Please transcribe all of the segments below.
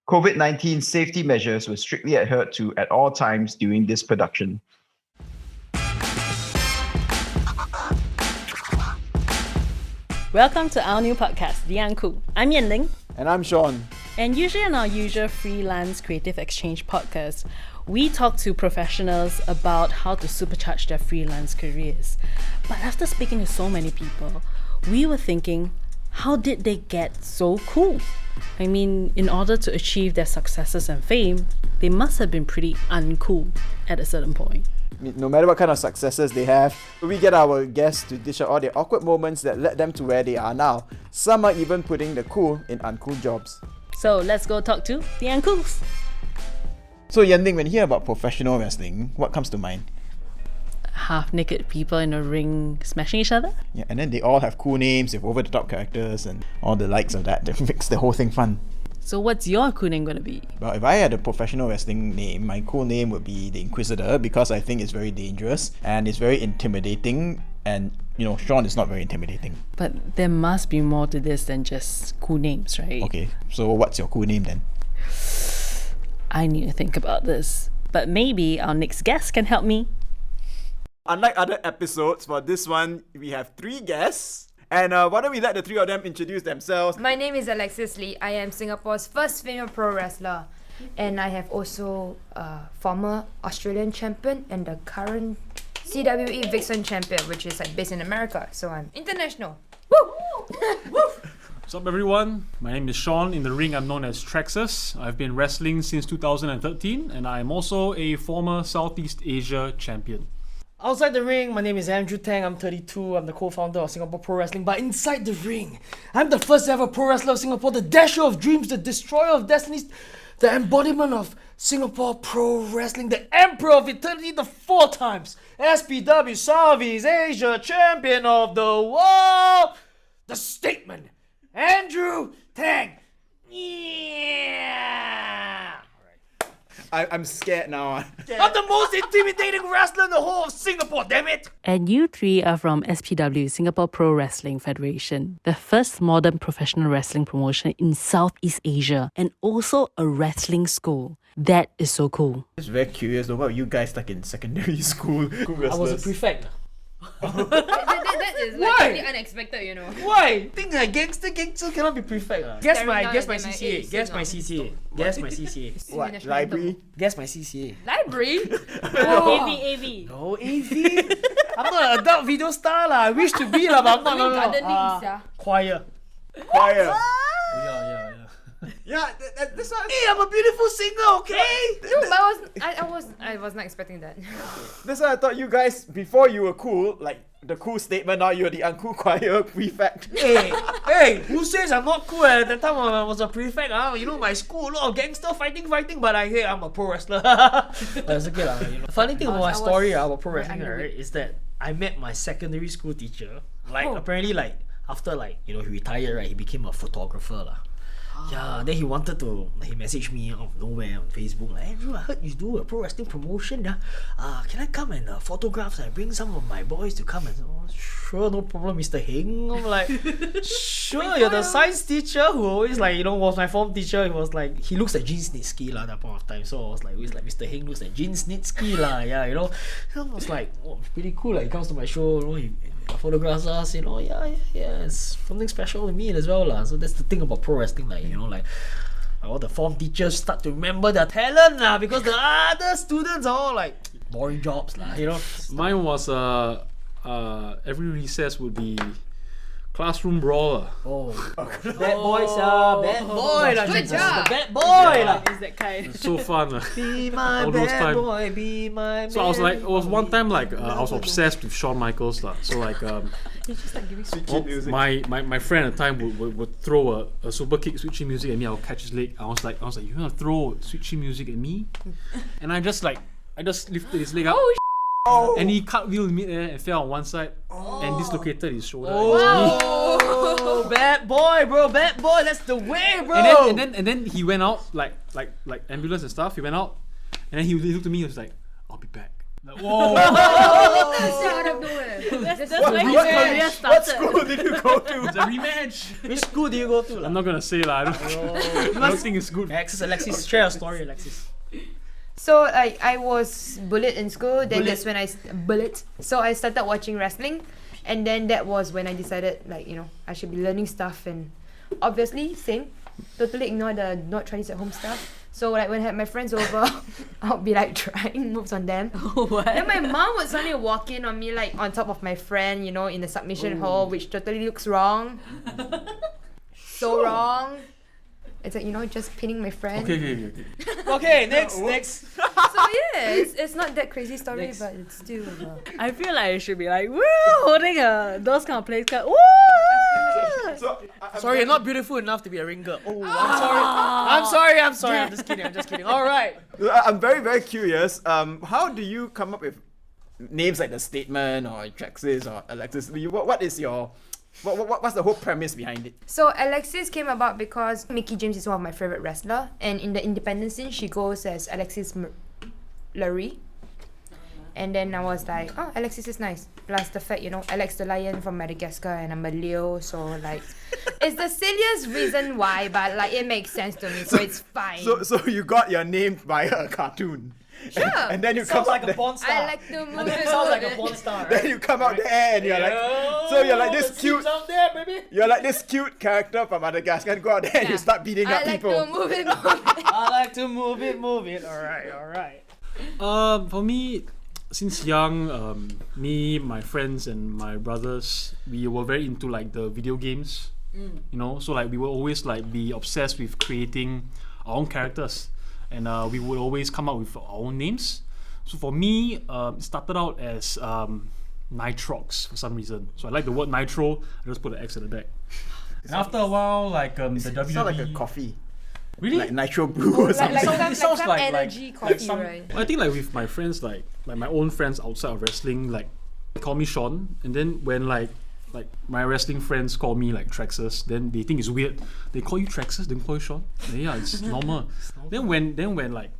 COVID-19 safety measures were strictly adhered to at all times during this production. Welcome to our new podcast, The Uncool. I'm Yan Ling. And I'm Sean. And usually in our usual freelance creative exchange podcast, we talk to professionals about how to supercharge their freelance careers. But after speaking to so many people, we were thinking, how did they get so cool? I mean, in order to achieve their successes and fame, they must have been pretty uncool at a certain point. No matter what kind of successes they have, we get our guests to dish out all the awkward moments that led them to where they are now. Some are even putting the cool in uncool jobs. So let's go talk to the uncools. So Yanding, when you hear about professional wrestling, what comes to mind? Half-naked people in a ring smashing each other? Yeah, and then they all have cool names with over-the-top characters and all the likes of that makes the whole thing fun. So what's your cool name gonna be? Well, if I had a professional wrestling name, my cool name would be the Inquisitor because I think it's very dangerous and it's very intimidating, and Sean is not very intimidating. But there must be more to this than just cool names, right? Okay, so what's your cool name then? I need to think about this. But maybe our next guest can help me. Unlike other episodes, for this one, we have 3 guests. And why don't we let the 3 of them introduce themselves? My name is Alexis Lee. I am Singapore's first female pro wrestler. And I have also former Australian champion and the current CWE Vixen champion, which is based in America. So I'm international. Woo! What's up everyone? My name is Sean. In the ring I'm known as Traxxas. I've been wrestling since 2013 and I'm also a former Southeast Asia champion. Outside the ring, my name is Andrew Tang. I'm 32. I'm the co-founder of Singapore Pro Wrestling. But inside the ring, I'm the first ever pro wrestler of Singapore, the dasher of dreams, the destroyer of destinies, the embodiment of Singapore Pro Wrestling, the emperor of eternity, the 4 times SPW Southeast Asia champion of the world, the statement, Andrew Tang. Yeah! I'm scared now. I'm the most intimidating wrestler in the whole of Singapore, damn it! And you 3 are from SPW, Singapore Pro Wrestling Federation, the first modern professional wrestling promotion in Southeast Asia, and also a wrestling school. That is so cool. I'm just very curious though, what were you guys like in secondary school? I was a prefect. that is Why? really unexpected, Why? Think like gangster cannot be prefect. Guess my CCA. Guess my CCA. Guess my CCA. What? Library? Guess my CCA. Library? AV. No AV. I'm not an adult video star lah. I wish to be lah, but I'm not. Gardening, sia. Choir. Choir. Yeah. Yeah, that's what Hey, I'm a beautiful singer, okay? No, but I was not expecting that. That's why I thought you guys, before you were cool, like the cool statement, now you're the uncool choir prefect. Hey, who says I'm not cool at that time when I was a prefect? My school, a lot of gangster fighting, but I'm a pro wrestler. That's okay lah. Funny thing about my story about pro wrestling, right, is that I met my secondary school teacher. Apparently, after he retired, right, he became a photographer lah. Yeah, then he messaged me out of nowhere on Facebook, like, Andrew, I heard you do a pro wrestling promotion. Can I come and photograph? I bring some of my boys to come and sure, no problem, Mr. Heng. I'm like, sure, you're the science teacher who always was my form teacher. He was like, he looks like Gene Snitsky lah that point of time. So I was like, always like Mr. Heng looks like Gene Snitsky lah. Yeah, So I was like, pretty cool. He comes to my show, he photographs us, it's something special to me as well lah. So that's the thing about pro wrestling, all the form teachers start to remember their talent lah, because the other students are all like boring jobs lah, Mine was every recess would be classroom brawler. Oh, bad boy, bad boy lah. Good job. The bad boy lah. Is that kind? It's so fun. Be my All those bad time. boy, be my. So I was like, it was one time I was obsessed with Shawn Michaels lah. So my friend at the time would throw a super kick switching music at me. I would catch his leg. I was like, you gonna throw switching music at me? And I just lifted his leg up. And he cartwheeled midair and fell on one side and dislocated his shoulder. Oh, bad boy, bro, bad boy. That's the way, bro. And then he went out like ambulance and stuff. He went out and then he looked at me. He was like, "I'll be back." Like, whoa! Out of nowhere. That's where his career What started. school did you go to? It's a rematch. Which school do you go to? I'm not gonna say lah. I don't think it's good. Alexis, share your story, Alexis. So like I was bullied in school. Then that's when I bullied. So I started watching wrestling, and then that was when I decided I should be learning stuff, and obviously totally ignore the not Chinese at home stuff. So like when I had my friends over, I'll be like trying moves on them. What? Then my mom would suddenly walk in on me like on top of my friend, in the submission hall, which totally looks wrong. So wrong. It's like, just pinning my friend. Okay. Okay, next. So yeah, it's not that crazy story, Next. but it's still. I feel like it should be like, woo, holding those kind of plays card. Woo! Sorry, you're not beautiful enough to be a ring girl. Oh, I'm sorry. I'm just kidding. All right. I'm very, very curious. How do you come up with names like the Statement or Traxis or Alexis? What is your what's the whole premise behind it? So Alexis came about because Mickie James is one of my favorite wrestler, and in the independent scene she goes as Alexis Lurie. And then I was like, oh, Alexis is nice. Plus the fact, Alex the Lion from Madagascar and I'm a Leo, so like, it's the silliest reason why, but like it makes sense to me, so it's fine. So you got your name via a cartoon. Sure. And then you come Sounds like out a porn star. I like to move it. Sounds like a porn star. then you come out there and you're like, so you're like this cute. Out there, baby. You're like this cute character from Madagascar and go out there and you start beating I up like people. to move it. I like to move it. All right. For me, since young, me, my friends, and my brothers, we were very into like the video games. So like we would always like be obsessed with creating our own characters, and we would always come up with our own names. So for me, it started out as Nitrox for some reason. So I like the word nitro. I just put an X at the back. And after a while, like the WWE. It's not like a coffee. Really? Like Nitro Brew or something. It sounds like energy like coffee, some, right? I think like with my friends, like my own friends outside of wrestling, like they call me Sean, and then when like my wrestling friends call me like Traxus, then they think it's weird. They call you Traxus, then call you Sean. Yeah, it's normal. Then when like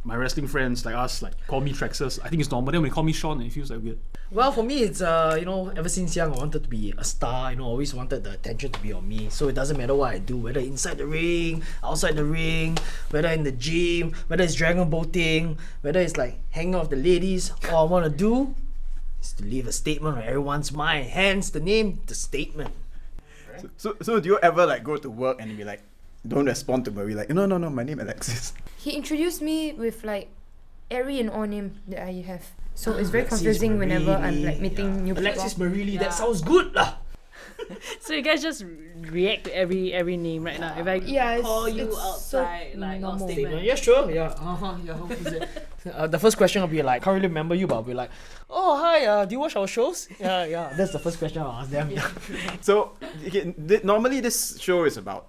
my wrestling friends like us like call me Traxus, I think it's normal. Then when they call me Sean, it feels like weird. Well, for me, it's ever since young, I wanted to be a star. Always wanted the attention to be on me. So it doesn't matter what I do, whether inside the ring, outside the ring, whether in the gym, whether it's dragon boating, whether it's like hanging out with the ladies. All I want to do is to leave a statement on everyone's mind. Hence the name, The Statement. So do you ever like go to work and be like, don't respond to Marie, like, no, my name Alexis. He introduced me with like every and all name that I have. So it's very Alexis confusing whenever I'm Marie, like meeting new people. Alexis Marie, that sounds good lah. So you guys just react to every name right now. If I call you it's outside, so like normal. statement. Yeah, sure. Yeah. Yeah. How is it? The first question will be like, can't really remember you, but I'll be like, oh hi. Do you watch our shows? Yeah. That's the first question I'll ask them. Yeah. So normally this show is about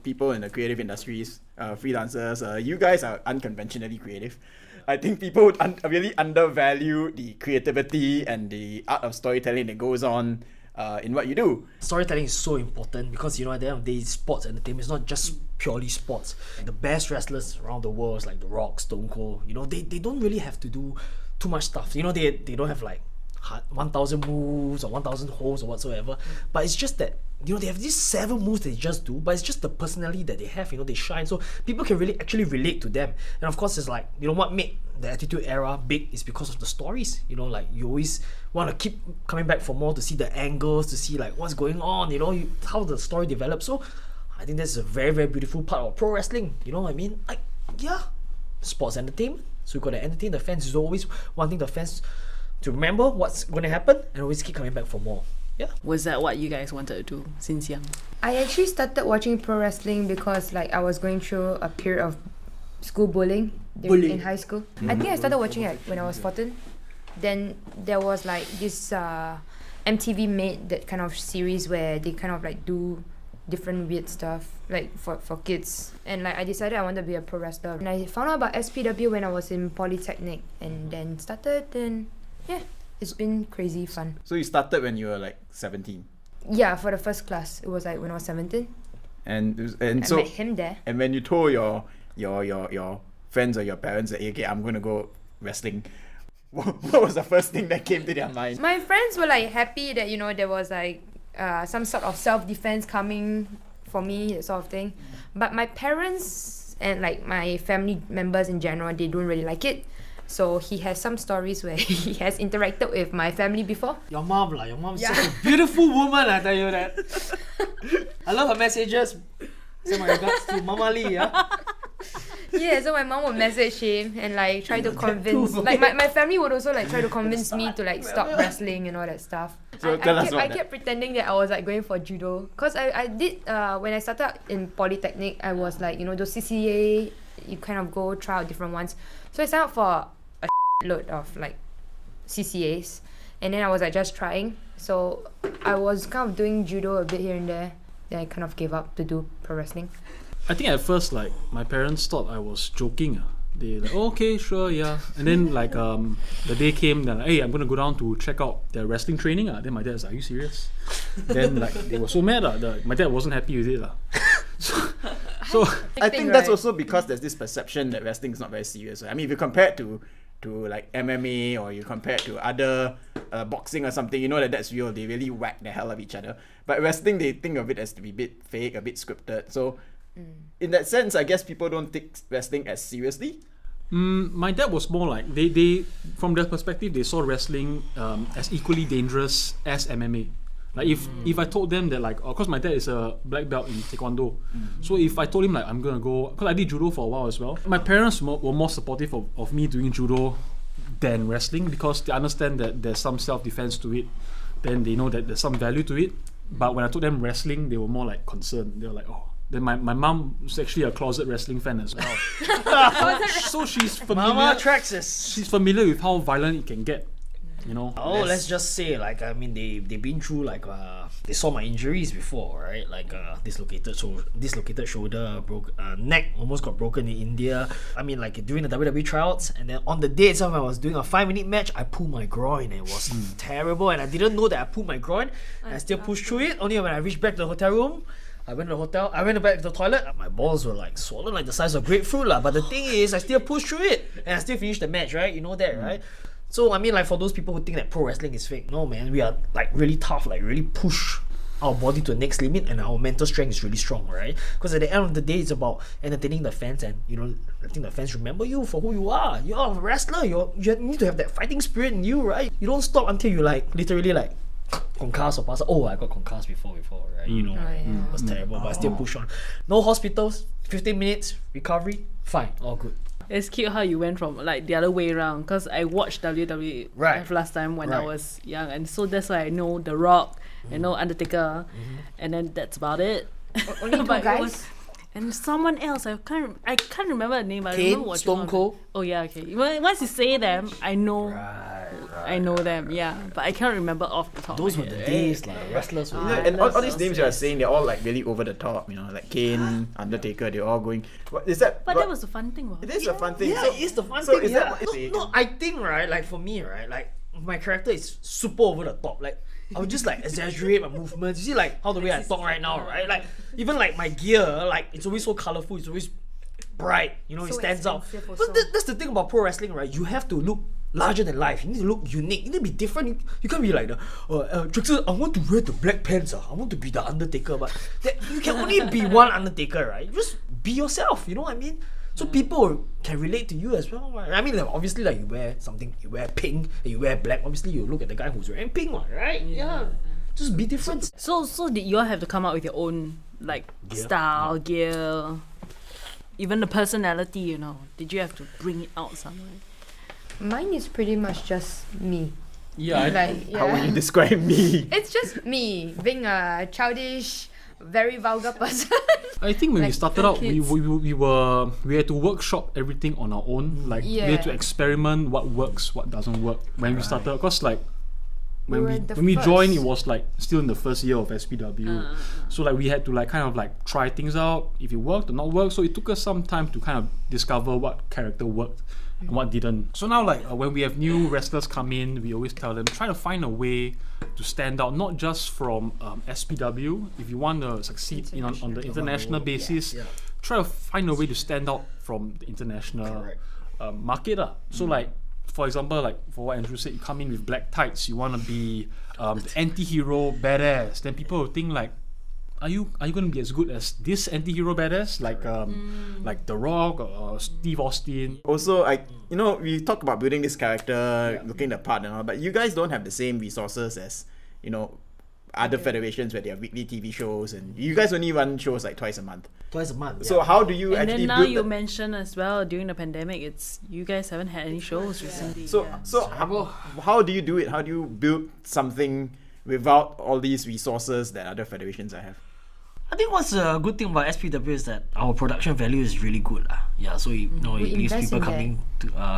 people in the creative industries, freelancers. You guys are unconventionally creative. I think people would really undervalue the creativity and the art of storytelling that goes on in what you do. Storytelling is so important because at the end of the day, sports entertainment is not just purely sports. The best wrestlers around the world, like The Rock, Stone Cold, they don't really have to do too much stuff. They don't have like 1,000 moves or 1,000 holds or whatsoever. But it's just that they have these 7 moves they just do, but it's just the personality that they have. They shine, so people can really actually relate to them. And of course, it's like what made the Attitude Era big is because of the stories. Like you always want to keep coming back for more to see the angles, to see like what's going on. How the story develops. So I think that's a very, very beautiful part of pro wrestling. You know what I mean? Like sports entertainment. So you got to entertain the fans. Is always wanting the fans to remember what's going to happen and always keep coming back for more. Yeah. Was that what you guys wanted to do since young? I actually started watching pro wrestling because like I was going through a period of school bullying in high school. I think I started watching it when I was 14. Then there was like this MTV made that kind of series where they kind of like do different weird stuff like for kids, and like I decided I wanted to be a pro wrestler, and I found out about SPW when I was in Polytechnic, and then started, and yeah, it's been crazy fun. So you started when you were like 17. Yeah, for the first class, it was like when I was 17. And I so met him there. and when you told your friends or your parents that okay, I'm gonna go wrestling, what was the first thing that came to their mind? My friends were like happy that there was like some sort of self-defense coming for me, that sort of thing. But my parents and like my family members in general, they don't really like it. So he has some stories where he has interacted with my family before. Your mom is such a beautiful woman, I tell you that. I love her messages. Send my regards to Mama Lee, yeah? Yeah, so my mom would message him and like try to convince, like my family would also like try to convince me to like stop wrestling and all that stuff. So I kept pretending that I was like going for judo, cause I did when I started in polytechnic, I was like those CCA, you kind of go try out different ones. So I signed up for a load of like CCAs, and then I was like just trying. So I was kind of doing judo a bit here and there. Then I kind of gave up to do pro wrestling. I think at first, like, my parents thought I was joking. They like, oh, okay, sure, yeah. And then like the day came, they're like, hey, I'm gonna go down to check out their wrestling training. Then my dad was like, are you serious? Then like they were so mad. My dad wasn't happy with it. So I think that's also because there's this perception that wrestling is not very serious. I mean, if you compare it to like MMA, or you compare it to other boxing or something, you know that's real. They really whack the hell out of each other. But wrestling, they think of it as to be a bit fake, a bit scripted. So in that sense, I guess people don't take wrestling as seriously. My dad was more like they from their perspective, they saw wrestling as equally dangerous as MMA. Like if I told them that, like, cause my dad is a black belt in Taekwondo, so if I told him like I'm gonna go, cause I did judo for a while as well, my parents were more supportive of me doing judo than wrestling, because they understand that there's some self-defense to it, then they know that there's some value to it. But when I told them wrestling, they were more like concerned. They were like, oh. Then my mom was actually a closet wrestling fan as well. So she's familiar. Mama Traxxas. She's familiar with how violent it can get. Oh, let's just say, like, I mean, they've been through like they saw my injuries before, right? Like dislocated shoulder, neck almost got broken in India. I mean, like during the WWE tryouts, and then on the day itself, I was doing a 5-minute match. I pulled my groin, and it was terrible, and I didn't know that I pulled my groin. And I still pushed through it. Only when I reached back to the hotel room, I went to the hotel, I went back to the toilet, my balls were like swollen like the size of grapefruit lah. But the thing is, I still pushed through it, and I still finished the match, right? You know that, right? So I mean, like, for those people who think that pro wrestling is fake, no man, we are like really tough, like really push our body to the next limit, and our mental strength is really strong, right? Because at the end of the day, it's about entertaining the fans and letting the fans remember you for who you are. You're a wrestler. You need to have that fighting spirit in you, right? You don't stop until you like literally like concuss or pass. Oh, I got concussed before, right? It was terrible, but I still push on. No hospitals, 15 minutes recovery, fine, all good. It's cute how you went from like the other way around, because I watched WWE last time when I was young, and so that's why I know The Rock, I know Undertaker, and then that's about it. Only two guys. And someone else, I can't remember the name. But I Kane, remember watching Stone Cold. Oh yeah, okay. Once you say them, I know. I know them, yeah, but I can't remember off the top. Those of were my the head. days, like wrestlers. And all these names you are saying, they're all like really over the top. Like Kane, Undertaker, they're all going. What is that? But that was the fun thing, It is a fun thing. Yeah, So- it is the fun so thing. is Yeah. that what it's No, I think, right, like for me, right, like my character is super over the top. Like I would just like exaggerate my movements. You see, like how the way I talk right now, right? Like even like my gear, like it's always so colorful. It's always bright. It So stands out. expensive But also. that's the thing about pro wrestling, right? You have to look larger than life. You need to look unique. You need to be different. You can't be like the Trixie, I want to wear the black pants. I want to be the Undertaker. But you can only be one Undertaker, right? Just be yourself. You know what I mean? So people can relate to you as well, right? I mean, like, obviously, like you wear something, you wear pink, and you wear black. Obviously, you look at the guy who's wearing pink, right? Yeah. Just be different. So did you all have to come up with your own like style, gear, even the personality? Did you have to bring it out somewhere? Mine is pretty much just me. Yeah, Like, How would you describe me? It's just me being a childish, very vulgar person. I think when we Like started for out, we had to workshop everything on our own. Like we had to Yeah. experiment what works, what doesn't work. When we started, because like when were we the when we joined, it first. was like still in the first year of SPW. So like we had to like kind of like try things out, if it worked or not worked. So it took us some time to kind of discover what character worked and what didn't. So now like when we have new wrestlers come in, we always tell them try to find a way to stand out, not just from SPW. If you want to succeed on the international basis, try to find a way to stand out from the international market. So like for example, like for what Andrew said, you come in with black tights, you want to be the anti-hero badass, then people will think like, are you going to be as good as this anti-hero badass like The Rock or Steve Austin? Also, we talk about building this character, looking the part and all, but you guys don't have the same resources as, other federations where they have weekly TV shows, and you guys only run shows like twice a month. So how do you And actually then now build you that? mentioned as well during the pandemic, it's you guys haven't had any shows recently. So how do you do it? How do you build something without all these resources that other federations have? I think what's a good thing about SPW is that our production value is really good. Yeah, so it leaves invest people in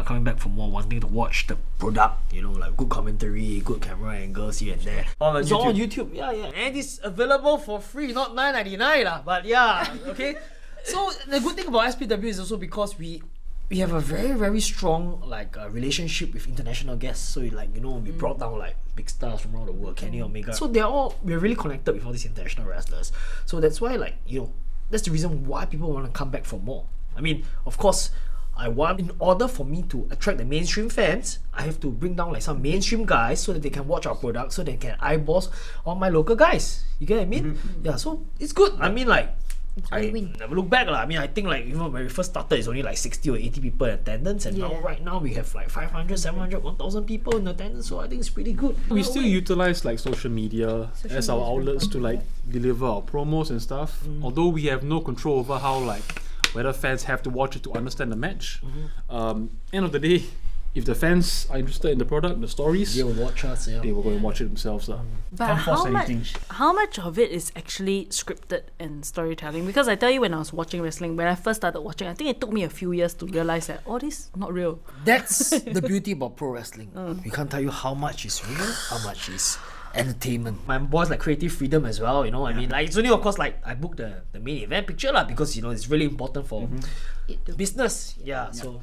coming back for more, wanting to watch the product. Like good commentary, good camera angles here and there. It's all on YouTube. Yeah. And it's available for free, not $9.99 lah. But yeah, okay. So the good thing about SPW is also because we have a very, very strong relationship with international guests. So we brought down big stars from around the world, Kenny Omega. So we're really connected with all these international wrestlers. So that's why that's the reason why people want to come back for more. I mean, of course, in order for me to attract the mainstream fans, I have to bring down some mainstream guys so that they can watch our product, so they can eyeballs on my local guys. You get what I mean? Yeah, so it's good. I mean, I never look back. I mean, I think when we first started, it's only 60 or 80 people in attendance, and right now we have 500, 700, 1,000 people in attendance. So I think it's pretty good. We still utilize social media as our outlets to deliver our promos and stuff. Although we have no control over how whether fans have to watch it to understand the match. End of the day, if the fans are interested in the product, the stories, They will watch us. Yeah. they will go and watch it themselves. But Can't force anything. how much of it is actually scripted and storytelling? Because I tell you, when I was watching wrestling, when I first started watching, I think it took me a few years to realize that all this is not real. That's the beauty about pro wrestling. We can't tell you how much is real, how much is entertainment. My boss creative freedom as well. I mean, it's only of course I booked the main event picture because it's really important for business. Yeah. So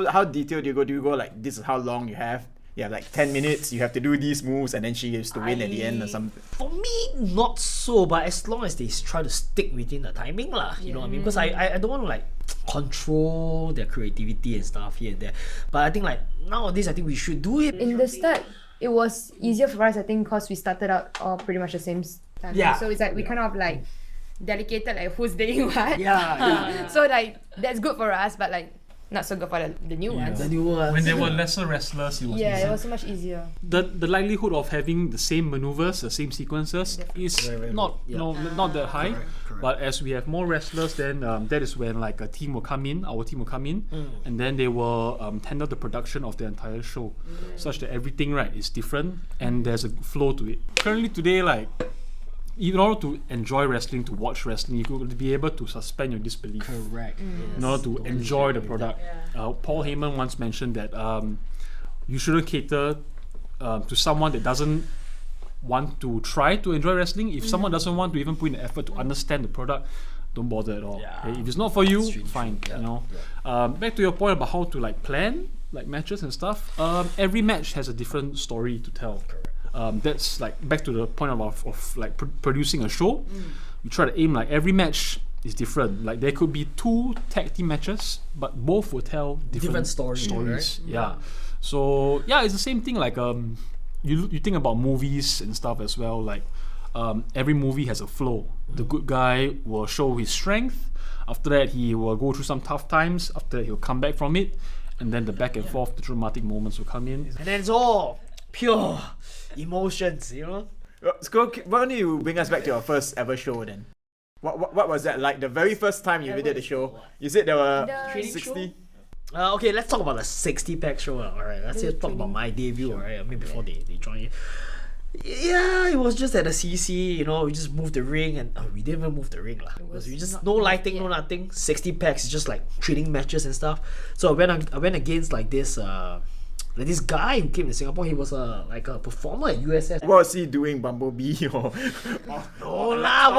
how detailed do you go? Do you go this is how long you have? You have 10 minutes, you have to do these moves, and then she has to win at the end or something. For me, not so, but as long as they try to stick within the timing you know what I mean? Because I don't want to control their creativity and stuff here and there. But I think nowadays, I think we should do it. In the start, it was easier for us, I think, because we started out all pretty much the same time. Yeah. So it's we kind of dedicated who's doing what. Yeah. So that's good for us, but not so good for the new ones. The new ones. When there were lesser wrestlers, it was Yeah, easier. it was so much easier. The likelihood of having the same maneuvers, the same sequences is very not low. not that high. Correct. But as we have more wrestlers, then that is when a team will come in, our team will come in, and then they will handle the production of the entire show, such that everything is different and there's a flow to it. Currently today, in order to enjoy wrestling, to watch wrestling, you could be able to suspend your disbelief. Correct. In order to enjoy the product. Paul Heyman once mentioned that you shouldn't cater to someone that doesn't want to try to enjoy wrestling. If someone doesn't want to even put in the effort to understand the product, don't bother at all. Yeah. Okay? If it's not for you, really fine. true. Back to your point about how to plan matches and stuff. Every match has a different story to tell. That's back to the point of producing a show. We try to aim every match is different. There could be 2 tag team matches, but both will tell different stories. Right? Yeah. So it's the same thing. You think about movies and stuff as well. Every movie has a flow. The good guy will show his strength. After that, he will go through some tough times. After that, he'll come back from it, and then the back and forth, the dramatic moments will come in. And then it's all pure emotions, So why don't you bring us back to your first ever show then? What was that like? The very first time you did the show, you said there were The 60. Okay, let's talk about the 60-pack show. Alright, let's talk about my debut. Alright, I mean before they join. Yeah, it was just at the CC. We just moved the ring, and we didn't even move the ring because we just no lighting, no nothing. 60 packs, just training matches and stuff. So I went against this guy who came to Singapore. He was a performer at USS. What was he doing, Bumblebee or? No lah,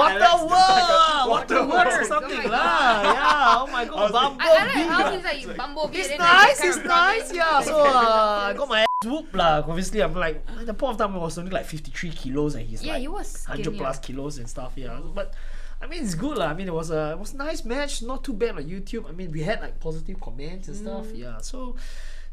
Water World or something lah. Yeah, oh my god, Bumblebee. I like how he's Bumblebee. It's and then, nice, kind it's of nice, yeah. So I got my ass whooped lah. Obviously, I'm at the point of time I was only 53 kilos and he's he was 100 skinny, plus kilos and stuff, yeah. But I mean, it's good lah. I mean, it was a nice match, not too bad on YouTube. I mean, we had positive comments and stuff, yeah. So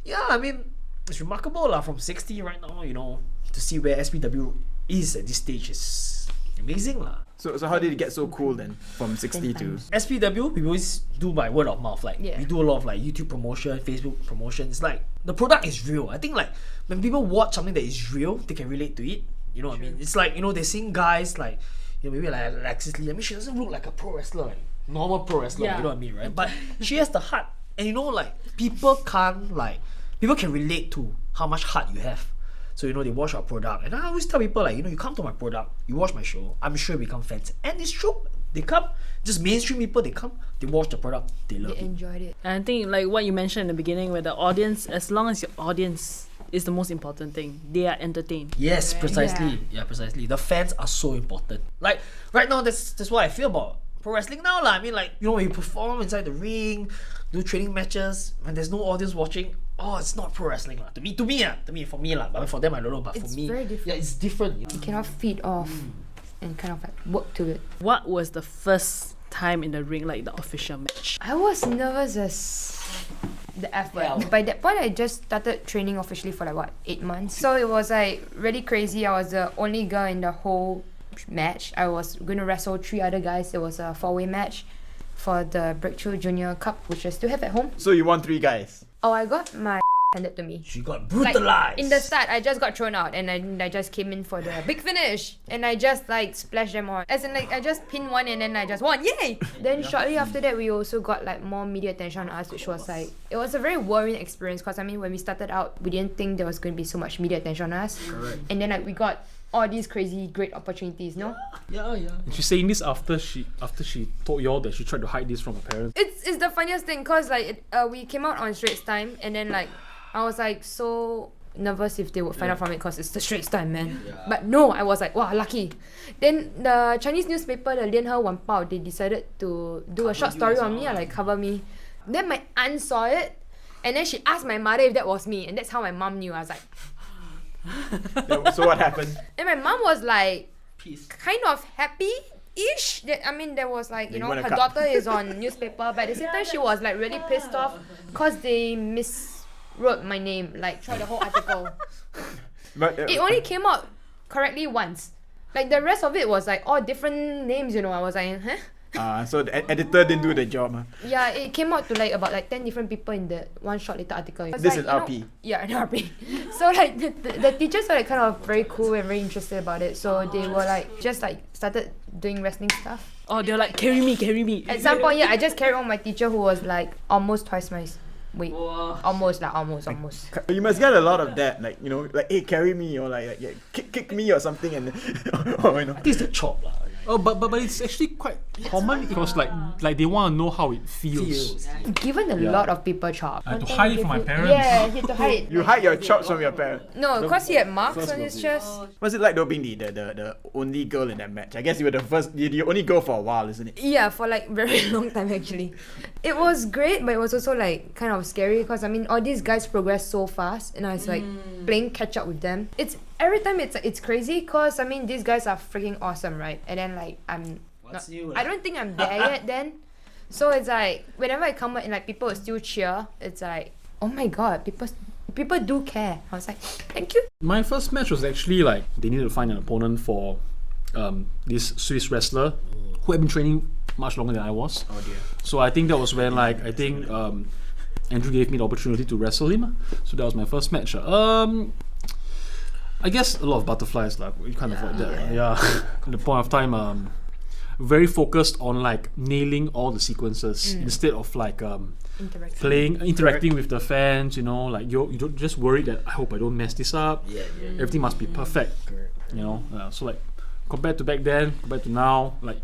yeah, I mean, it's remarkable lah. From 60 right now, you know, to see where SPW is at this stage is amazing lah. So how did it get so cool then from 60 to? SPW, we always do by word of mouth. Like we do a lot of like YouTube promotion, Facebook promotion. It's like the product is real. I think like when people watch something that is real, they can relate to it. You know what I mean? It's like, you know, they're seeing guys like, you know, maybe like Alexis Lee. I mean, she doesn't look like a pro wrestler, like normal pro wrestler. You know what I mean, right? But she has the heart, and you know, like people can relate to how much heart you have. So, you know, they watch our product. And I always tell people, like, you know, you come to my product, you watch my show, I'm sure you become fans. And it's true. They come, just mainstream people, they come, they watch the product, they love They it. enjoyed it. And I think like what you mentioned in the beginning, where the audience, as long as your audience is the most important thing, they are entertained. Yes, precisely. Yeah, precisely. The fans are so important. Like, right now, that's what I feel about pro wrestling now. I mean, like, you know, when you perform inside the ring, do training matches, when there's no audience watching, oh, it's not pro wrestling lah. For me lah. But for them, I don't know. But It's for me, very different. yeah, it's different. You cannot feed off and kind of like work to it. What was the first time in the ring, like the official match? I was nervous as the F word. By that point, I just started training officially for like what, 8 months. So it was like really crazy. I was the only girl in the whole match. I was going to wrestle 3 other guys. It was a 4-way match for the Breakthrough Junior Cup, which I still have at home. So you won 3 guys. Oh, I got my handed to me. She got Like, brutalized. in the start, I just got thrown out and I just came in for the big finish and I just like splashed them all. As in like I just pinned one and then I just won. Yay! Then shortly after that, we also got like more media attention on us, which was like, it was a very worrying experience because I mean, when we started out, we didn't think there was going to be so much media attention on us. Correct. And then like we got all these crazy great opportunities, no? Yeah. And she's saying this after she told y'all that she tried to hide this from her parents. It's the funniest thing because like we came out on Straits Time and then like I was like so nervous if they would find out from it because it's the Straits Time, man. But no, I was like, wow, lucky. Then the Chinese newspaper, the Lianhe Wanpao, they decided to do a short story on me, like cover me. Then my aunt saw it and then she asked my mother if that was me, and that's how my mom knew. I was like, Yeah, so what happened? and my mom was like Peace. kind of happy-ish. That, I mean, there was like, you You know, want a her cup. daughter is on newspaper, but at the same time she was like really pissed off because they miswrote my name, like throughout the whole article. But, It only came out correctly once. Like the rest of it was like all different names, you know. I was like, huh? so the editor didn't do the job. Huh? Yeah, it came out to like about like 10 different people in the one short little article. It was This like, is you know- RP. Yeah, an RP. So like the teachers were like kind of very cool and very interested about it. So they were like just like started doing wrestling stuff. Oh, they're like, carry me. At some point, yeah, I just carried on my teacher who was like almost twice my weight. Almost. You must get a lot of that, like, you know, like, hey, carry me, or like yeah, kick me or something, and or, you know. This is the chop lah. Oh, but it's actually quite common because like they want to know how it feels. Given a lot of people chop. I had to hide it from my parents. Yeah, he had to hide. You hide your chops from your parents. No, because he had marks on his chest. What's it like though being the only girl in that match? I guess you were the only girl for a while, isn't it? Yeah, for like very long time actually. It was great, but it was also like kind of scary because I mean all these guys progress so fast, and I was like playing catch up with them. It's every time it's crazy because I mean these guys are freaking awesome, right? And then like I'm What's not, new, I don't think I'm there yet then. So it's like whenever I come out and like people will still cheer, it's like, oh my god, people do care. I was like, thank you. My first match was actually like they needed to find an opponent for this Swiss wrestler who had been training much longer than I was. Oh dear. So I think that was when like Andrew gave me the opportunity to wrestle him. So that was my first match. I guess a lot of butterflies, like we can't avoid that. Yeah. At the point of time, very focused on like nailing all the sequences instead of like interacting with the fans. You know, like you don't just worry that I hope I don't mess this up. Yeah. Everything must be perfect. You know, so like compared to back then, compared to now, like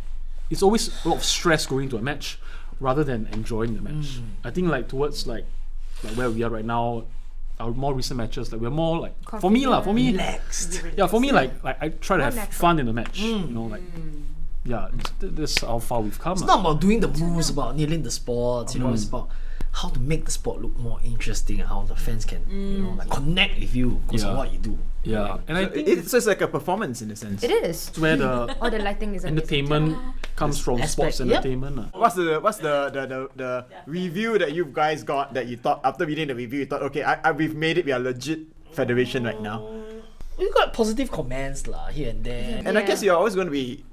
it's always a lot of stress going to a match rather than enjoying the match. I think like towards like where we are right now, our more recent matches, like we're more like for me Relaxed. yeah, for me like I try to have natural. fun in the match. You know, like yeah, that's how far we've come. It's not about doing the moves, about nailing the spots. You know, it's about how to make the sport look more interesting and how the fans can like connect with you because of what you do. Yeah, and I think It's just like a performance in a sense. It is. it's where the All the lighting is entertainment comes from Aspect, sports yep. entertainment. What's the review that you guys got that you thought after reading the review you thought, okay, we've made it, we are legit federation right now? We got positive comments lah here and there. And I guess you're always going to be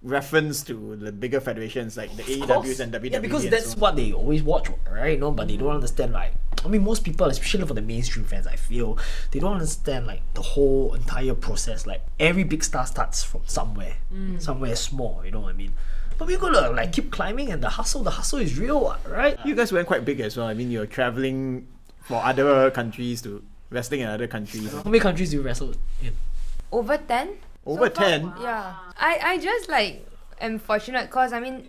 reference to the bigger federations like the AEWs and WWE. Yeah, because and that's so on. what they always watch, right? No, but they don't understand like. I mean, most people, especially for the mainstream fans, I feel they don't understand like the whole entire process. Like every big star starts from somewhere, somewhere small. You know what I mean? But we're gonna like keep climbing, and the hustle is real, right? You guys went quite big as well. I mean, you're traveling for other countries to wrestling in other countries. How many countries do you wrestle in? Over 10? Over 10? Yeah. I just like am fortunate because I mean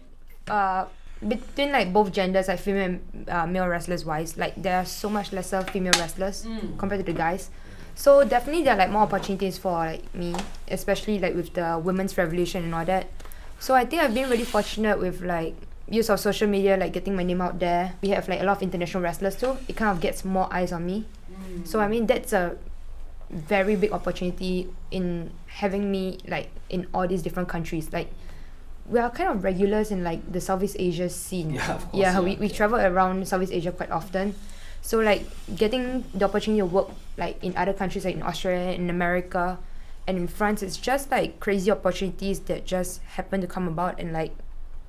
between like both genders, like female and male wrestlers wise, like there are so much lesser female wrestlers compared to the guys. So definitely there are like more opportunities for like me, especially like with the women's revolution and all that. So I think I've been really fortunate with like use of social media, like getting my name out there. We have like a lot of international wrestlers too. It kind of gets more eyes on me. So I mean that's a very big opportunity in having me like in all these different countries. Like we are kind of regulars in like the Southeast Asia scene. Yeah, of course, we travel around Southeast Asia quite often. So like getting the opportunity to work like in other countries like in Australia, in America, and in France, it's just like crazy opportunities that just happen to come about, and like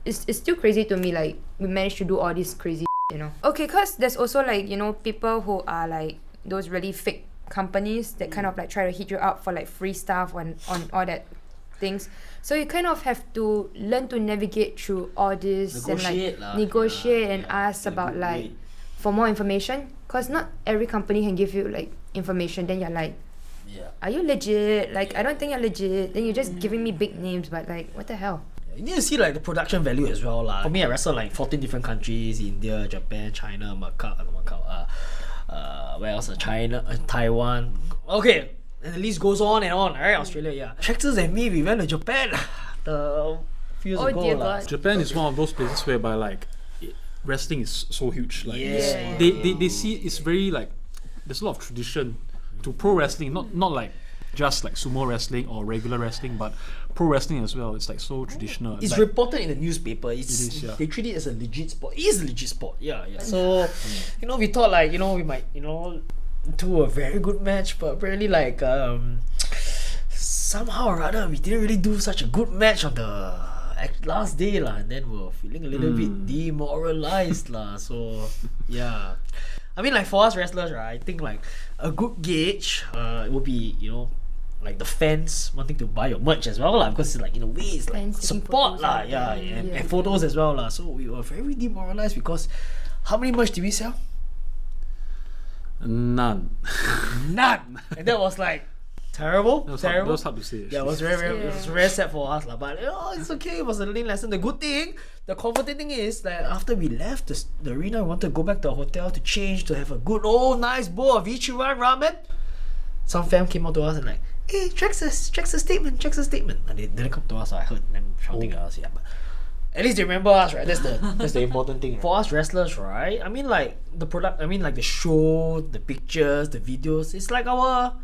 it's still crazy to me like we managed to do all this crazy Okay, cause there's also like people who are like those really fake companies that kind of like try to hit you up for like free stuff on all that things. So you kind of have to learn to navigate through all this Negotiate and lah. like negotiate and Yeah, ask in a about good like way. for more information, because not every company can give you like information. Then you're like, are you legit? Like I don't think you're legit. Then you're just giving me big names, but like what the hell? You need to see like the production value as well lah. For me, I wrestle like 14 different countries: India, Japan, China, Macau, where else? China, Taiwan. Okay, and the list goes on and on. Alright, Australia, yeah. Tractors and me, we went to Japan the few years Oh ago dear lah. God. Japan is one of those places whereby like wrestling is so huge. Like Yeah. they see it's very like there's a lot of tradition to pro wrestling, not like just like sumo wrestling or regular wrestling, but pro wrestling as well. It's like so traditional. It's like, reported in the newspaper. It's It is, yeah. They treat it as a legit sport. It is a legit sport. Yeah. So, we thought like we might do a very good match, but apparently like somehow or other we didn't really do such a good match on the last day lah, and then we're feeling a little bit demoralized lah. So yeah, I mean like for us wrestlers, right? I think like a good gauge would be like the fans wanting to buy your merch as well lah, because it's like in a way it's like Fans taking support photos lah, of yeah, them. and photos as well lah. So we were very demoralized because how many merch did we sell? none. None, and that was like terrible. That Terrible. was hard to say. Yeah, it was very, it was very sad for us lah. But it's okay. It was a learning lesson. The good thing, the comforting thing is that after we left the arena, we wanted to go back to the hotel to change, to have a good old nice bowl of Ichiran ramen. Some fam came up to us and like, hey, Trex a statement. And they didn't come to us. So I heard them shouting at us. Yeah, but at least they remember us, right? That's the important thing. For us wrestlers, right? I mean, like the product. I mean, like the show, the pictures, the videos. It's like our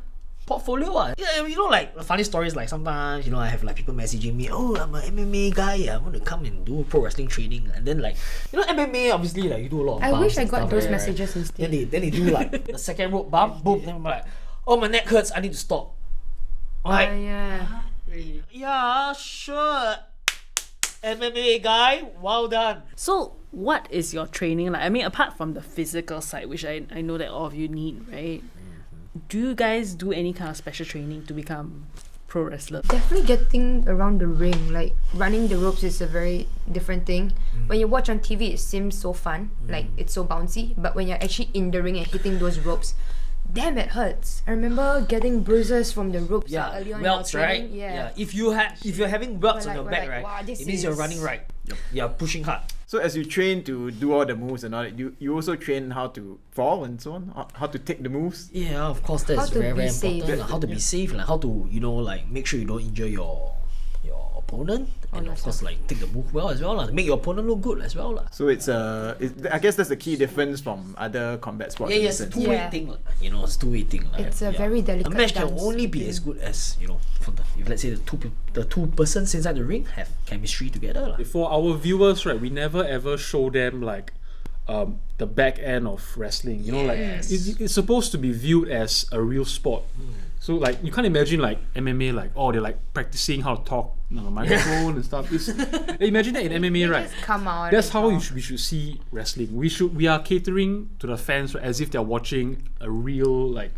portfolio. Yeah, like funny stories. Like sometimes, I have like people messaging me. Oh, I'm an MMA guy. I want to come and do pro wrestling training. And then like, MMA obviously like you do a lot of I bumps wish I and got stuff those like that, right? messages instead. Then they do like the second rope bump, boom. Then I'm like, oh, my neck hurts. I need to stop. Like, Yeah. yeah, sure. MMA guy, well done. So, what is your training like? I mean, apart from the physical side, which I know that all of you need, right? Do you guys do any kind of special training to become pro wrestler? Definitely getting around the ring, like running the ropes is a very different thing. When you watch on TV, it seems so fun, like it's so bouncy. But when you're actually in the ring and hitting those ropes, damn, it hurts. I remember getting bruises from the ropes Yeah, early on welts, in our right? training. Yeah. If you're having welts We're on your like- back, we're like, right? wow, this It means you're is- running right. You're pushing hard. So as you train to do all the moves and all that, you also train how to fall and so on, how to take the moves. Yeah, of course, that's How to very, be very safe. important. Like, how to be safe, like how to like make sure you don't injure your opponent, and of course yourself. like take the move well as well, lah, to make your opponent look good as well, lah. So it's I guess that's the key difference from other combat sports. Yeah, in it's a sense. two-way Yeah. thing, lah. You know, it's a two-way thing, lah. It's a Yeah. very delicate A match can dance. only be as good as, you know, if let's say the two persons inside the ring have chemistry together, lah. For our viewers, right, we never ever show them like the back end of wrestling. You know, like it's supposed to be viewed as a real sport. So like you can't imagine like MMA like they're like practicing how to talk on the microphone and stuff. Imagine that in MMA, right? Just come out. That's and how talk. we should see wrestling. We are catering to the fans, right, as if they're watching a real like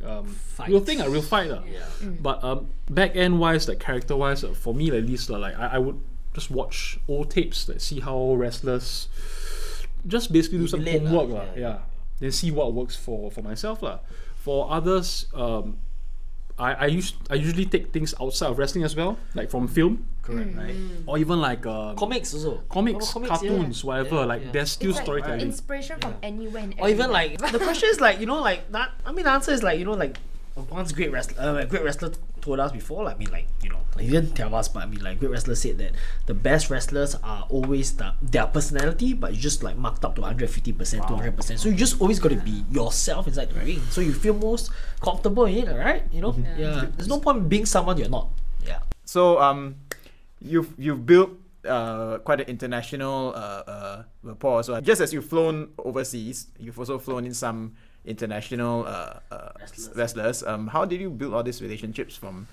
real thing, a real fight. But back end wise, like character wise, for me at least, like I would just watch old tapes, like see how wrestlers just basically do some Emulate lah. homework, then see what works for myself, lah. For others, I usually take things outside of wrestling as well, like from film, Correct, right? or even like Comics also. comics, yeah. cartoons, whatever. Like yeah. there's still It's like storytelling. inspiration from anywhere and Or even everywhere. like the question is like, you know, like that. I mean, the answer is like, you know, like once great wrestler told us before. Like, I mean, like, you know, he didn't tell us, but I mean, like, great wrestler said that the best wrestlers are always their personality, but you just like marked up to 150%, 200%. So you just always got to be yourself inside the ring. So you feel most comfortable in it, right? You know, yeah. There's no point being someone you're not. Yeah. So you've built quite an international rapport. So just as you've flown overseas, you've also flown in some international wrestlers. How did you build all these relationships from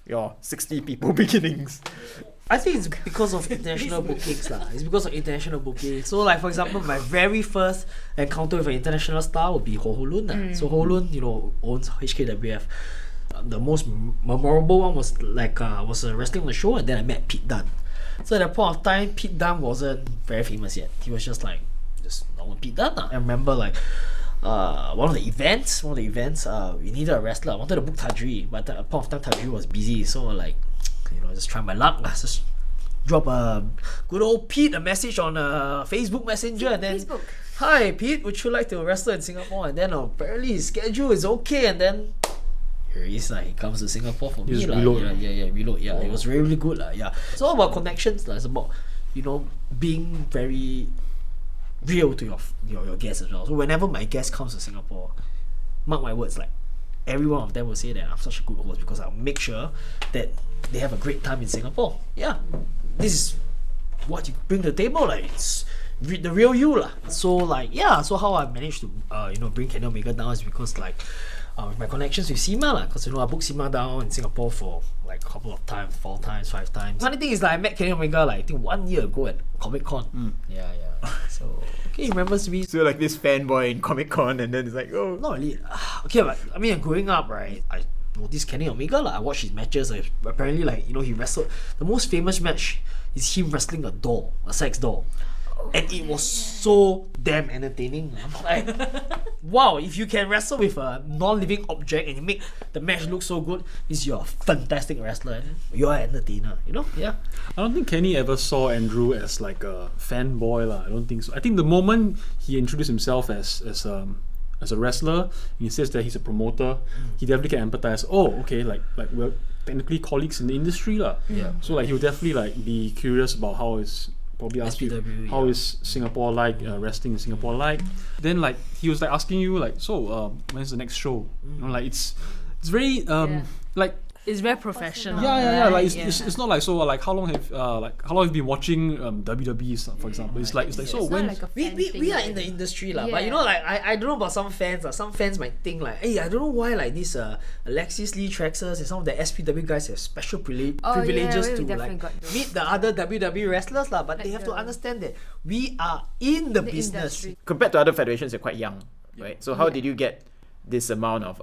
your 60 people beginnings? I think it's because of international bookings lah. It's because of international bookings. So like for example, my very first encounter with an international star would be Ho Lun lah. So Ho Lun, you know, owns HKWF. The most memorable one was like was wrestling on the show, and then I met Pete Dunne. So at that point of time, Pete Dunne wasn't very famous yet. He was just normal Pete Dunne lah. I remember like one of the events, we needed a wrestler. I wanted to book Tajri, but at that point of time Tajri was busy, so like, you know, just try my luck. Just drop a good old Pete a message on Facebook Messenger, and then Facebook. Hi Pete, would you like to wrestle in Singapore? And then apparently his schedule is okay, and then here he is, like, he comes to Singapore for me. Just Like, reload. Reload. Yeah, it was really good. Like, yeah. It's all about connections. Like, it's about, you know, being very real to your guests as well. So whenever my guest comes to Singapore, mark my words, like every one of them will say that I'm such a good host because I'll make sure that they have a great time in Singapore. Yeah, this is what you bring to the table. Like, it's the real you lah. So like, yeah. So how I managed to bring Kenny Omega down is because like, with my connections with Sima lah, because you know I booked Sima down in Singapore for like a couple of times, 4 times, 5 times. Funny thing is like I met Kenny Omega like I think 1 year ago at Comic Con. Yeah. So okay, he remembers me. So you're like this fanboy in Comic Con, and then it's like, oh, Not really. Okay, but I mean, growing up, right, I noticed Kenny Omega lah. I watched his matches. Apparently, like, you know, he wrestled. The most famous match is him wrestling a doll, a sex doll. And it was so damn entertaining. Like, wow, if you can wrestle with a non-living object and you make the match look so good, means you're a fantastic wrestler and you're an entertainer, you know? Yeah. I don't think Kenny ever saw Andrew as like a fanboy lah. I don't think so. I think the moment he introduced himself as a wrestler, and he says that he's a promoter, he definitely can empathize. Oh, okay, like we're technically colleagues in the industry lah. Yeah. So like he'll definitely like be curious about how is probably ask you SPW, how yeah. is Singapore like, wrestling in Singapore like. Then like he was like asking you like, so when's the next show? You know, like it's very like. It's very professional. Yeah. right? Like it's not like so. Like how long have you been watching WWE stuff, for example? It's like so It's when not like a We, fan we, thing, we are right? in the industry lah, but Yeah. you know, like I don't know about some fans. Some fans might think like, hey, I don't know why like this Alexis Lee Traxxas and some of the SPW guys have special privileges we to definitely like got those. meet the other WWE wrestlers lah. But they have to understand that we are in the business. industry. compared to other federations, you're quite young, right? So how did you get this amount of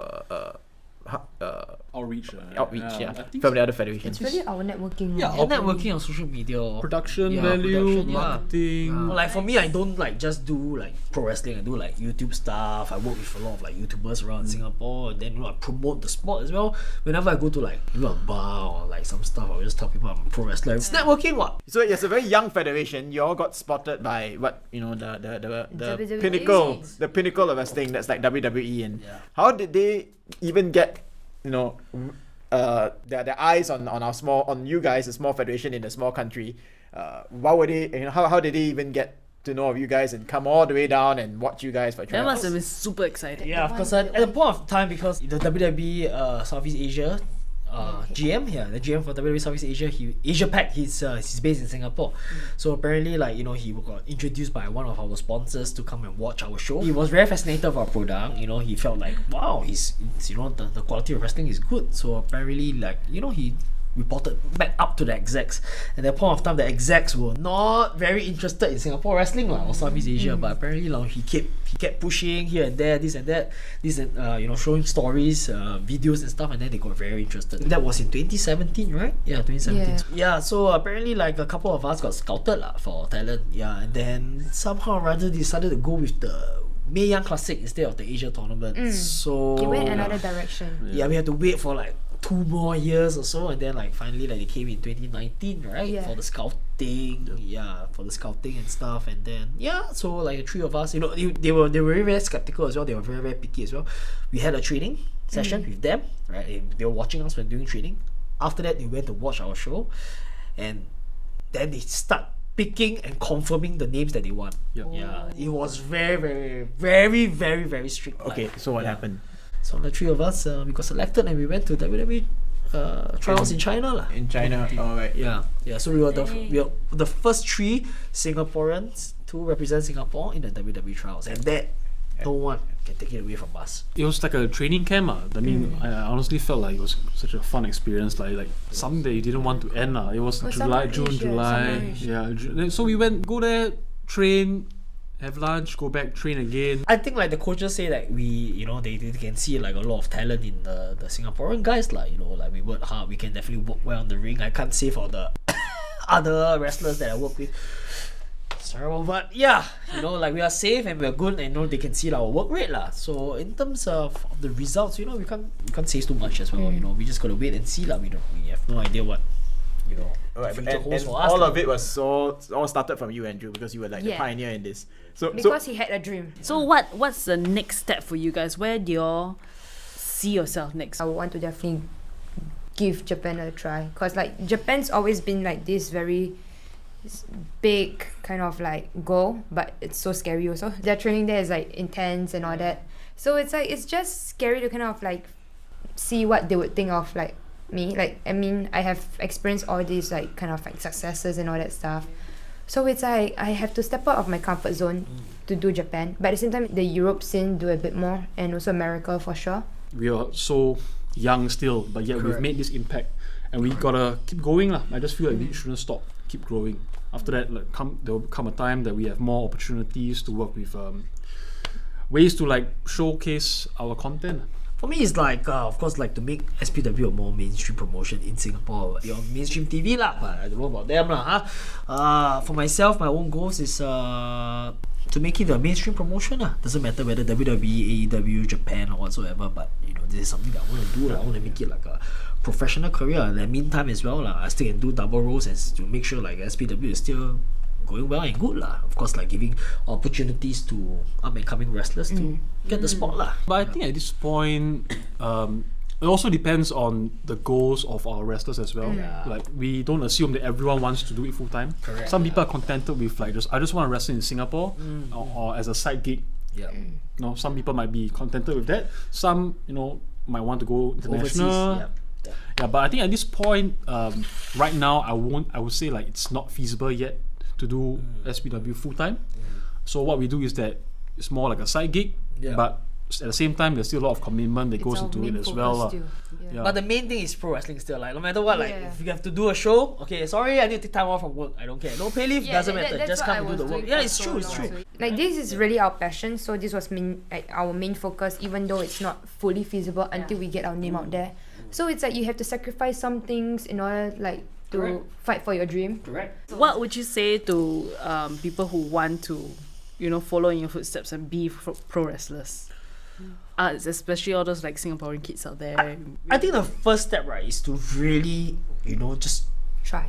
outreach, outreach, I think from the other federations? It's really our networking. Yeah, And networking on social media, or production Yeah, value, production, yeah. marketing. Like for me, I don't like just do like pro wrestling. I do like YouTube stuff. I work with a lot of like YouTubers around Singapore, and then I promote the sport as well. Whenever I go to like a bar or like some stuff, I'll just tell people I'm a pro wrestler. It's networking, what? So it's a very young federation. You all got spotted by the WWE. pinnacle of wrestling. That's like WWE. And how did they even get their eyes on you guys, a small federation in a small country, what were they? How did they even get to know of you guys and come all the way down and watch you guys for That trials? must have been super exciting. Yeah, of course. At the point of time, because the WWE Southeast Asia GM, the GM for WWE Southeast Asia, Asia Pac, he's based in Singapore. So apparently, he got introduced by one of our sponsors to come and watch our show. He was very fascinated with our product. He felt like, wow, the quality of wrestling is good. So apparently, he reported back up to the execs. At that point of time, the execs were not very interested in Singapore wrestling or Southeast Asia, but apparently he kept pushing here and there, this and that, showing stories, videos and stuff, and then they got very interested. That was in 2017, right? Yeah, 2017. Yeah, so apparently a couple of us got scouted for talent. Yeah, and then somehow or rather decided to go with the Mae Young Classic instead of the Asia tournament. So They went another direction. yeah, we had to wait for 2 more years or so, and then finally they came in 2019, right? Yeah. For the scouting, for the scouting and stuff, and then so the 3 of us, they were very, very skeptical as well. They were very, very picky as well. We had a training session with them, right? They were watching us when doing training. After that, they went to watch our show, and then they start picking and confirming the names that they want. Yep. Yeah, it was very, very, very, very, very strict. Okay, so what happened? So the 3 of us, we got selected and we went to WWE trials in China lah. In China, alright. Yeah. So we were the first 3 Singaporeans to represent Singapore in the WWE trials, and that no one can take it away from us. It was like a training camp. I mean, I honestly felt like it was such a fun experience. Like something that you didn't want to end. It was July. Yeah. So we go there, train, have lunch, go back, train again. I think the coaches say that we, they can see a lot of talent in the Singaporean guys we work hard, we can definitely work well on the ring. I can't say for the other wrestlers that I work with. It's terrible, but we are safe and we are good, and they can see our work rate lah. So in terms of the results, we can't say too much as well. We just gotta wait and see lah. We have no idea what Right, the and, future holds and for us all lah. of it was all started from you, Andrew, because you were the pioneer in this. So Because he had a dream. So what's the next step for you guys? Where do you see yourself next? I would want to definitely give Japan a try, because Japan's always been this very big kind of goal, but it's so scary also. Their training there is intense and all that, so it's just scary to kind of see what they would think of me. I have experienced all these successes and all that stuff, so it's I have to step out of my comfort zone to do Japan, but at the same time the Europe scene do a bit more, and also America for sure. We are so young still, but yet we've made this impact, and we gotta keep going lah. I just feel like we shouldn't stop, keep growing. After that, there will come a time that we have more opportunities to work with ways to showcase our content. For me, it's of course, to make SPW a more mainstream promotion in Singapore. You're on mainstream TV lah, but I don't know about them lah. For myself, my own goals is to make it a mainstream promotion lah. Doesn't matter whether WWE, AEW, Japan or whatsoever, but this is something that I want to do. I want to make it a professional career. In the meantime as well, I still can do double roles as to make sure SPW is still going well and good lah. Of course, giving opportunities to up and coming wrestlers to get the spot lah. But I think at this point, it also depends on the goals of our wrestlers as well. We don't assume that everyone wants to do it full time. Correct. Some people are contented with I just want to wrestle in Singapore or as a side gig. Yeah. Some people might be contented with that. Some might want to go international. Overseas. Yeah, but I think at this point, right now, I would say it's not feasible yet to do SPW full time. So what we do is that it's more like a side gig, but at the same time, there's still a lot of commitment that goes into it as well. Yeah. But the main thing is pro wrestling still. No matter what, if you have to do a show, okay, sorry, I need to take time off from work. I don't care. No pay leave, doesn't matter. Just come and do the work. Yeah, it's true. It's true. This is really our passion, so this was our main focus, even though it's not fully feasible until we get our name out there. So it's you have to sacrifice some things in order to fight for your dream. Correct. What would you say to people who want to, follow in your footsteps and be pro wrestlers? Especially all those Singaporean kids out there. I think the first step, is to really, just try,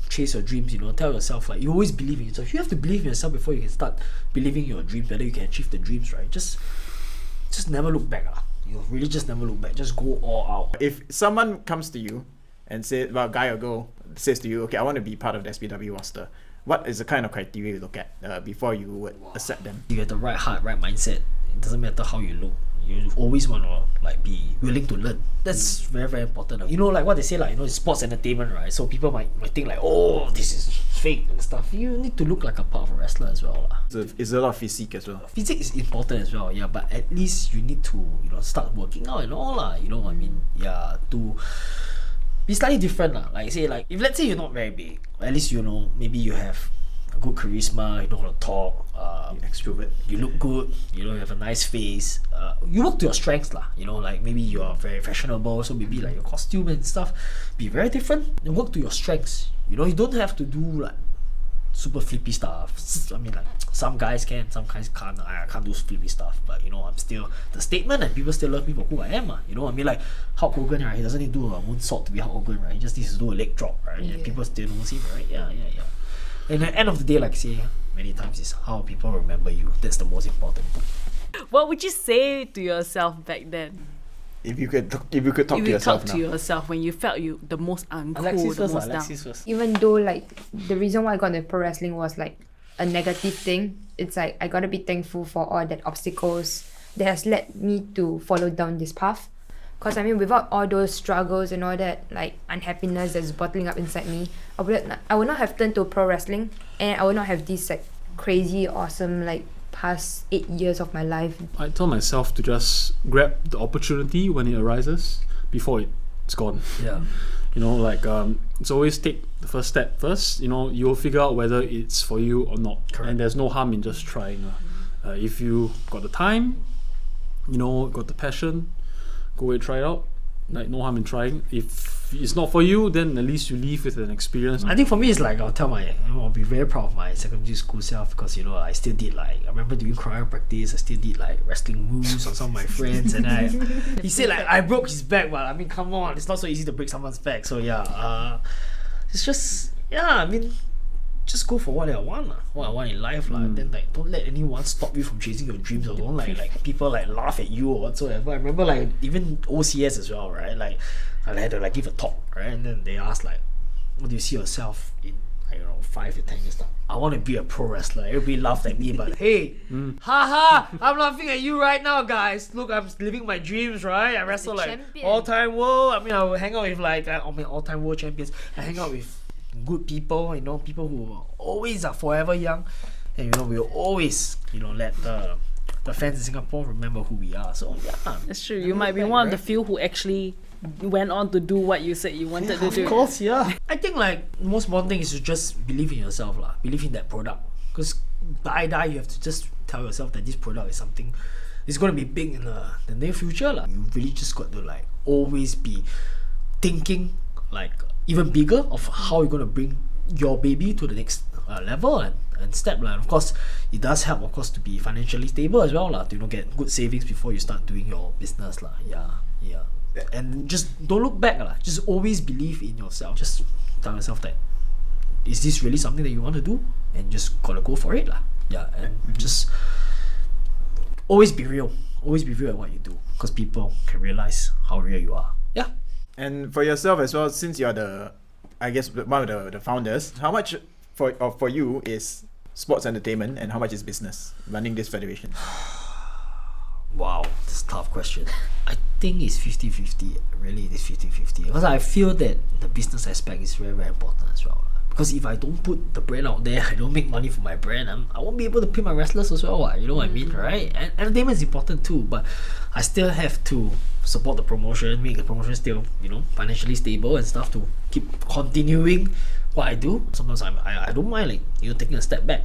chase your dreams. Tell yourself you always believe in yourself. You have to believe in yourself before you can start believing in your dreams, whether you can achieve the dreams, right? Just never look back. You really just never look back. Just go all out. If someone comes to you and says, well, guy or girl says to you, okay, I want to be part of the SPW roster, what is the kind of criteria you look at before you would accept them? You have the right heart, right mindset. It doesn't matter how you look. You always want to like be willing to learn. That's very, very important. You know, like what they say, like, you know, it's sports entertainment, right? So people might think like, oh, this is fake and stuff. You need to look like a part of a wrestler as well. So it's a lot of physique as well. Physics is important as well, yeah, but at least you need to, you know, start working out and all lah. You know what I mean? Yeah, to be slightly different lah. Like say, like if let's say you're not very big, at least you know maybe you have a good charisma, you know how to talk, Extrovert. you look good, you know, you have a nice face. You work to your strengths lah. You know, like maybe you are very fashionable, so maybe like your costume and stuff be very different. And work to your strengths. You know, you don't have to do like super flippy stuff. I mean, like some guys can, some guys can't. I can't do flippy stuff, but you know, I'm still the statement, and people still love me for who I am. You know, I mean, like Hulk Hogan, right? He doesn't need to do a moonsault to be Hulk Hogan, right? He just needs to do a leg drop, right? Yeah. And people still know him, right? Yeah. And at the end of the day, like I say many times, is how people remember you. That's the most important thing. What would you say to yourself back then? If you could talk to yourself Talk now. to yourself when you felt you the most uncool, the most down. first. Even though like the reason why I got into pro wrestling was like a negative thing, it's like I gotta be thankful for all that obstacles that has led me to follow down this path. Cause I mean, without all those struggles and all that like unhappiness that's bottling up inside me, I would not have turned to pro wrestling, and I would not have this like crazy awesome like past 8 years of my life. I tell myself to just grab the opportunity when it arises before it's gone. Yeah. You know, like it's always take the first step first. You know, you'll figure out whether it's for you or not. Correct. And there's no harm in just trying. If you got the time, you know, got the passion, go and try it out. Like no harm in trying. If it's not for you, then at least you leave with an experience. I think for me, it's like I'll be very proud of my secondary school self, because you know I still did like, I remember doing cryo practice. I still did like wrestling moves on some of my friends, and he said like I broke his back, but I mean come on, it's not so easy to break someone's back. So yeah, it's just I mean, just go for what I want, what I want in life, Then like don't let anyone stop you from chasing your dreams, or don't like people like laugh at you or whatsoever. I remember like even OCS as well, right? Like I had to like give a talk, right? And then they asked like, what do you see yourself in, I don't know, 5 to 10 years time? I want to be a pro wrestler. Everybody laughed at me, but hey, haha, I'm laughing at you right now, guys. Look, I'm living my dreams, right? I wrestle like champion. all-time world. I mean, I will hang out with like all-time world champions. I hang out with good people, you know, people who always are forever young, and you know, we'll always, you know, let the fans in Singapore remember who we are. So yeah, It's true. You might be one of the few who actually went on to do what you said you wanted to do. of course, yeah. I think like the most important thing is to just believe in yourself, believe in that product. Because die you have to just tell yourself that this product is something is going to be big in the near future. You really just got to like always be thinking like even bigger of how you're going to bring your baby to the next level and step. And of course, it does help, of course, to be financially stable as well, to get good savings before you start doing your business. Yeah. And just don't look back. Just always believe in yourself. Just tell yourself that, is this really something that you want to do? And just gotta go for it. Yeah, and just always be real. Always be real at what you do, because people can realize how real you are. Yeah. And for yourself as well, since you're I guess one of the founders, how much for you is sports entertainment, and how much is business running this federation? Wow, this is a tough question. I think it's 50-50. Really, it is 50-50. Because I feel that the business aspect is very, very important as well. Because if I don't put the brand out there, I don't make money for my brand, I won't be able to pay my wrestlers as well. You know what I mean, right? And entertainment is important too, but I still have to support the promotion, make the promotion still, you know, financially stable and stuff, to keep continuing what I do. Sometimes I don't mind, like, you know, taking a step back,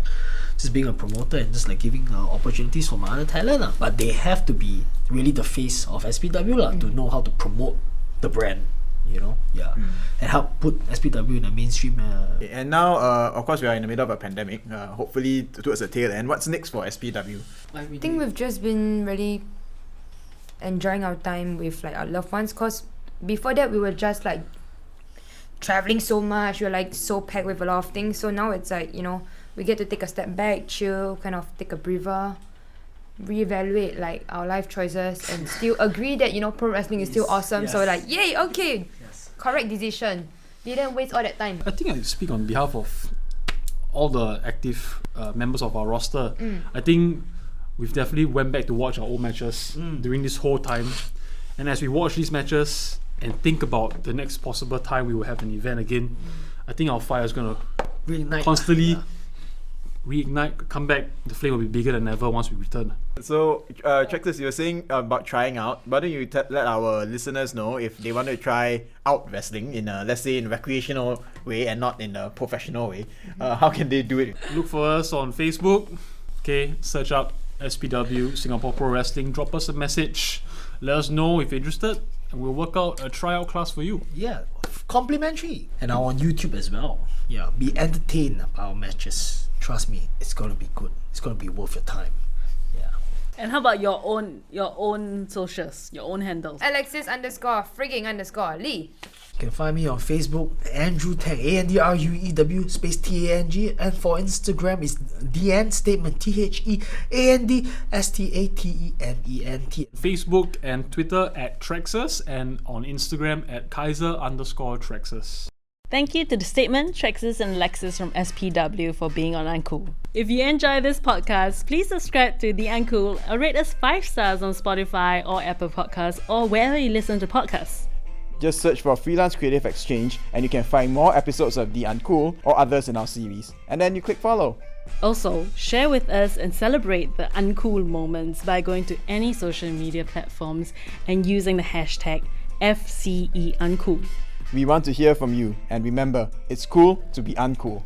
just being a promoter and just like giving opportunities for my other talent. But they have to be really the face of SPW to know how to promote the brand, you know, and help put SPW in the mainstream. And now, of course, we are in the middle of a pandemic. Hopefully, towards the tail end. What's next for SPW? I think we've just been really enjoying our time with like our loved ones, cause before that we were just like traveling so much, we were like so packed with a lot of things. So now it's like, you know, we get to take a step back, chill, kind of take a breather, reevaluate like our life choices and still agree that pro wrestling is still awesome. So like, yay, okay, correct decision. Didn't waste all that time. I think I speak on behalf of all the active members of our roster. I think we've definitely went back to watch our old matches during this whole time. And as we watch these matches and think about the next possible time we will have an event again, I think our fire is going to Reignite. constantly reignite, come back. The flame will be bigger than ever once we return. So, Trexus, you were saying about trying out. Why don't you let our listeners know if they want to try out wrestling in let's say in a recreational way and not in a professional way? How can they do it? Look for us on Facebook. Okay, search up SPW Singapore Pro Wrestling. Drop us a message. Let us know if you're interested, and we'll work out a tryout class for you. Yeah, complimentary. And now on YouTube as well. Yeah, be entertained by our matches. Trust me, it's gonna be good. It's gonna be worth your time. Yeah. And how about your own socials, your own handles? Alexis_frigging_Lee. You can find me on Facebook, Andrew Tang, ANDRUEW space TANG, and for Instagram is DN Statement, THEANDSTATEMENT. Facebook and Twitter at Trexus, and on Instagram at Kaiser_Trexus. Thank you to The Statement, Trexus and Alexis from SPW for being on Uncool. If you enjoy this podcast, please subscribe to The Uncool or rate us 5 stars on Spotify or Apple Podcasts or wherever you listen to podcasts. Just search for Freelance Creative Exchange and you can find more episodes of The Uncool or others in our series. And then you click follow. Also, share with us and celebrate the uncool moments by going to any social media platforms and using the hashtag FCEUncool. We want to hear from you, and remember, it's cool to be uncool.